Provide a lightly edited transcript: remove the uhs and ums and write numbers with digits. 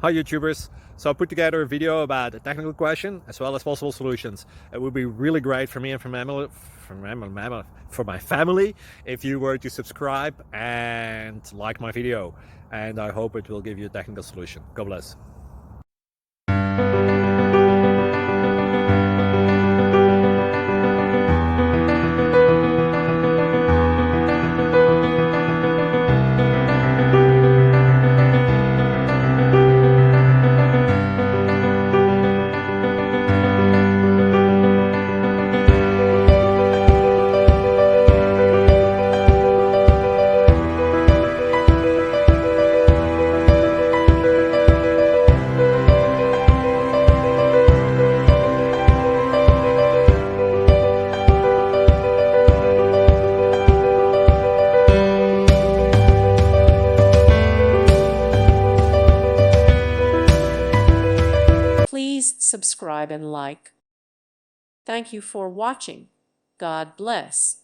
Hi YouTubers! So I put together a video about a technical question as well as possible solutions. It would be really great for me and for my family if you were to subscribe and like my video, and I hope it will give you a technical solution. God bless. Please subscribe and like. Thank you for watching. God bless.